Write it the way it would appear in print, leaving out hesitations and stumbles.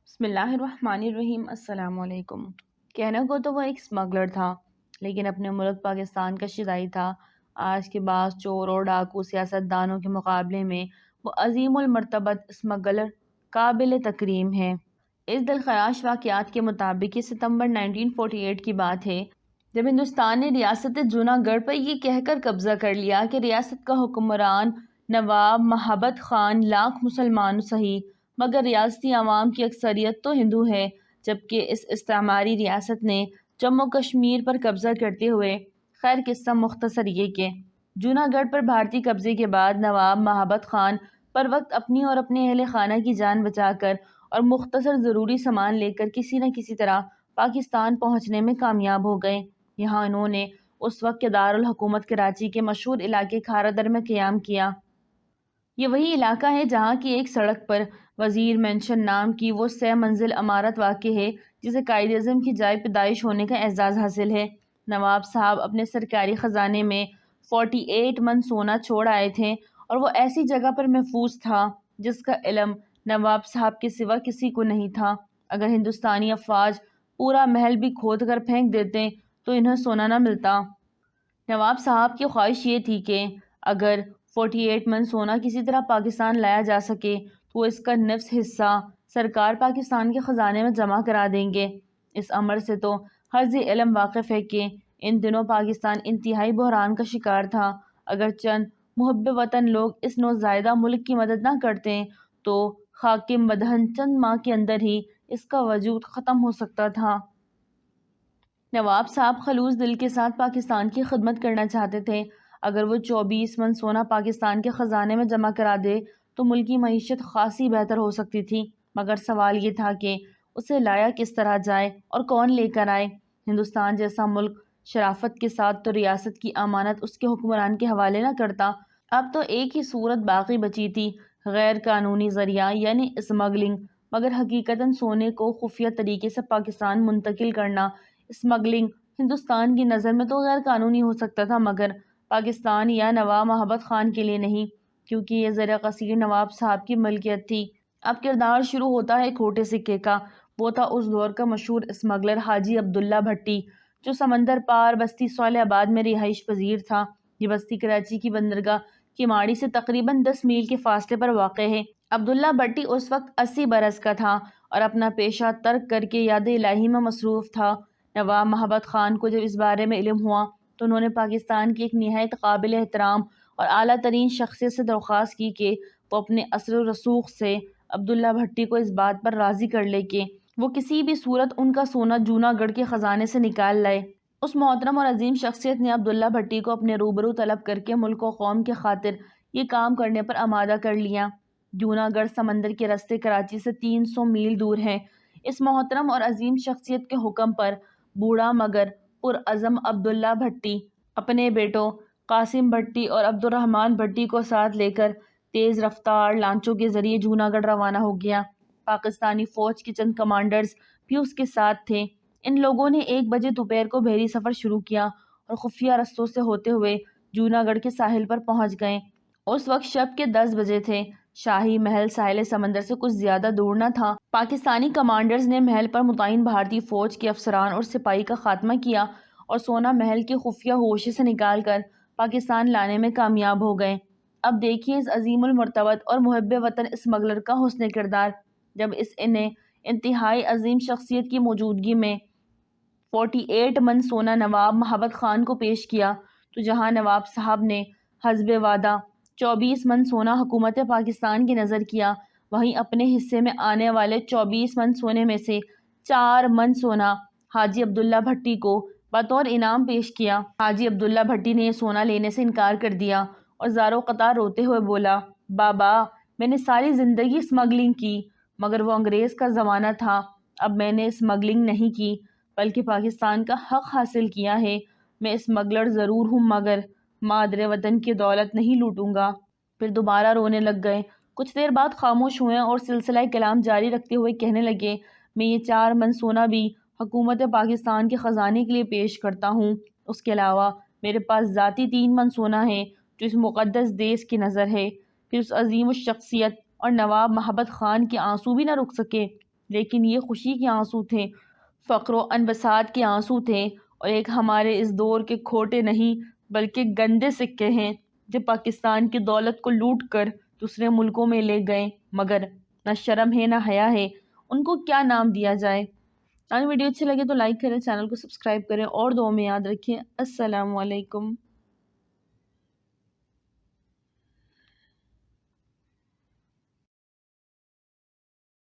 بسم اللہ الرحمن الرحیم۔ السلام علیکم۔ کہنے کو تو وہ ایک اسمگلر تھا، لیکن اپنے ملک پاکستان کا شہزائی تھا۔ آج کے بعض چور اور ڈاکو سیاستدانوں کے مقابلے میں وہ عظیم المرتبت اسمگلر قابل تکریم ہے۔ اس دلخراش واقعات کے مطابق یہ ستمبر 1948 کی بات ہے، جب ہندوستان نے ریاست جونا گڑھ پر یہ کہہ کر قبضہ کر لیا کہ ریاست کا حکمران نواب محبت خان لاکھ مسلمان صحیح، مگر ریاستی عوام کی اکثریت تو ہندو ہے۔ جبکہ اس استعماری ریاست نے جموں کشمیر پر قبضہ کرتے ہوئے خیر قصہ مختصر یہ کہ جونا گڑھ پر بھارتی قبضے کے بعد نواب محبت خان پر وقت اپنی اور اپنے اہل خانہ کی جان بچا کر اور مختصر ضروری سامان لے کر کسی نہ کسی طرح پاکستان پہنچنے میں کامیاب ہو گئے۔ یہاں انہوں نے اس وقت کے دارالحکومت کراچی کے مشہور علاقے کھارا در میں قیام کیا۔ یہ وہی علاقہ ہے جہاں کی ایک سڑک پر وزیر مینشن نام کی وہ 3 منزل عمارت واقع ہے جسے قائد اعظم کی جائے پیدائش ہونے کا اعزاز حاصل ہے۔ نواب صاحب اپنے سرکاری خزانے میں 48 من سونا چھوڑ آئے تھے اور وہ ایسی جگہ پر محفوظ تھا جس کا علم نواب صاحب کے سوا کسی کو نہیں تھا۔ اگر ہندوستانی افواج پورا محل بھی کھود کر پھینک دیتے تو انہیں سونا نہ ملتا۔ نواب صاحب کی خواہش یہ تھی کہ اگر 48 من سونا کسی طرح پاکستان لایا جا سکے تو وہ اس کا نصف حصہ سرکار پاکستان کے خزانے میں جمع کرا دیں گے۔ اس امر سے تو ہر ذی علم واقف ہے کہ ان دنوں پاکستان انتہائی بحران کا شکار تھا۔ اگر چند محب وطن لوگ اس نوزائیدہ ملک کی مدد نہ کرتے تو خاک مدہن چند ماہ کے اندر ہی اس کا وجود ختم ہو سکتا تھا۔ نواب صاحب خلوص دل کے ساتھ پاکستان کی خدمت کرنا چاہتے تھے۔ اگر وہ 24 من سونا پاکستان کے خزانے میں جمع کرا دے تو ملک کی معیشت خاصی بہتر ہو سکتی تھی، مگر سوال یہ تھا کہ اسے لایا کس طرح جائے اور کون لے کر آئے۔ ہندوستان جیسا ملک شرافت کے ساتھ تو ریاست کی امانت اس کے حکمران کے حوالے نہ کرتا۔ اب تو ایک ہی صورت باقی بچی تھی، غیر قانونی ذریعہ یعنی اسمگلنگ، مگر حقیقتاً سونے کو خفیہ طریقے سے پاکستان منتقل کرنا۔ اسمگلنگ ہندوستان کی نظر میں تو غیر قانونی ہو سکتا تھا، مگر پاکستان یا نواب محبت خان کے لیے نہیں، کیونکہ یہ زر قصیر نواب صاحب کی ملکیت تھی۔ اب کردار شروع ہوتا ہے کھوٹے سکے کا۔ وہ تھا اس دور کا مشہور اسمگلر حاجی عبداللہ بھٹی، جو سمندر پار بستی صالح آباد میں رہائش پذیر تھا۔ یہ بستی کراچی کی بندرگاہ کی ماڑی سے تقریباً 10 میل کے فاصلے پر واقع ہے۔ عبداللہ بھٹی اس وقت 80 برس کا تھا اور اپنا پیشہ ترک کر کے یاد الہی میں مصروف تھا۔ نواب محبت خان کو جب اس بارے میں علم ہوا تو انہوں نے پاکستان کی ایک نہایت قابل احترام اور اعلیٰ ترین شخصیت سے درخواست کی کہ وہ اپنے اثر و رسوخ سے عبداللہ بھٹی کو اس بات پر راضی کر لے کہ وہ کسی بھی صورت ان کا سونا جونا گڑھ کے خزانے سے نکال لائے۔ اس محترم اور عظیم شخصیت نے عبداللہ بھٹی کو اپنے روبرو طلب کر کے ملک و قوم کی خاطر یہ کام کرنے پر آمادہ کر لیا۔ جونا گڑھ سمندر کے راستے کراچی سے 300 میل دور ہے۔ اس محترم اور عظیم شخصیت کے حکم پر بوڑھا مگر پرعزم عبداللہ بھٹی اپنے بیٹوں قاسم بھٹی اور عبد الرحمن بھٹی کو ساتھ لے کر تیز رفتار لانچوں کے ذریعے جونا گڑھ روانہ ہو گیا۔ پاکستانی فوج کے چند کمانڈرز بھی اس کے ساتھ تھے۔ ان لوگوں نے 1 بجے دوپہر کو بحری سفر شروع کیا اور خفیہ رستوں سے ہوتے ہوئے جونا گڑھ کے ساحل پر پہنچ گئے۔ اس وقت شب کے 10 بجے تھے۔ شاہی محل ساحل سمندر سے کچھ زیادہ دور نہ تھا۔ پاکستانی کمانڈرز نے محل پر متعین بھارتی فوج کے افسران اور سپاہی کا خاتمہ کیا اور سونا محل کے خفیہ ہوشے سے نکال کر پاکستان لانے میں کامیاب ہو گئے۔ اب دیکھیے اس عظیم المرتبت اور محب وطن اسمگلر کا حسن کردار۔ جب اس نے انتہائی عظیم شخصیت کی موجودگی میں 48 من سونا نواب محبت خان کو پیش کیا تو جہاں نواب صاحب نے حسب وعدہ 24 من سونا حکومت پاکستان کی نظر کیا، وہیں اپنے حصے میں آنے والے 24 من سونے میں سے 4 من سونا حاجی عبداللہ بھٹی کو بطور انعام پیش کیا۔ حاجی عبداللہ بھٹی نے یہ سونا لینے سے انکار کر دیا اور زاروں قطار روتے ہوئے بولا، بابا میں نے ساری زندگی اسمگلنگ کی، مگر وہ انگریز کا زمانہ تھا۔ اب میں نے اسمگلنگ نہیں کی بلکہ پاکستان کا حق حاصل کیا ہے۔ میں اسمگلر ضرور ہوں مگر مادر وطن کی دولت نہیں لوٹوں گا۔ پھر دوبارہ رونے لگ گئے۔ کچھ دیر بعد خاموش ہوئے اور سلسلہ کلام جاری رکھتے ہوئے کہنے لگے، میں یہ 4 من سونا بھی حکومت پاکستان کے خزانے کے لیے پیش کرتا ہوں۔ اس کے علاوہ میرے پاس ذاتی 3 من سونا ہے جو اس مقدس دیس کی نظر ہے۔ پھر اس عظیم الشخصیت اور نواب محبت خان کے آنسو بھی نہ رک سکے۔ لیکن یہ خوشی کے آنسو تھے، فقر و انبساط کے آنسو تھے، اور ایک ہمارے اس دور کے کھوٹے نہیں بلکہ گندے سکے ہیں جو پاکستان کی دولت کو لوٹ کر دوسرے ملکوں میں لے گئے، مگر نہ شرم ہے نہ حیا ہے، ان کو کیا نام دیا جائے۔ اگر ویڈیو اچھی لگے تو لائک کریں، چینل کو سبسکرائب کریں اور دعاؤں میں یاد رکھیں۔ السلام علیکم۔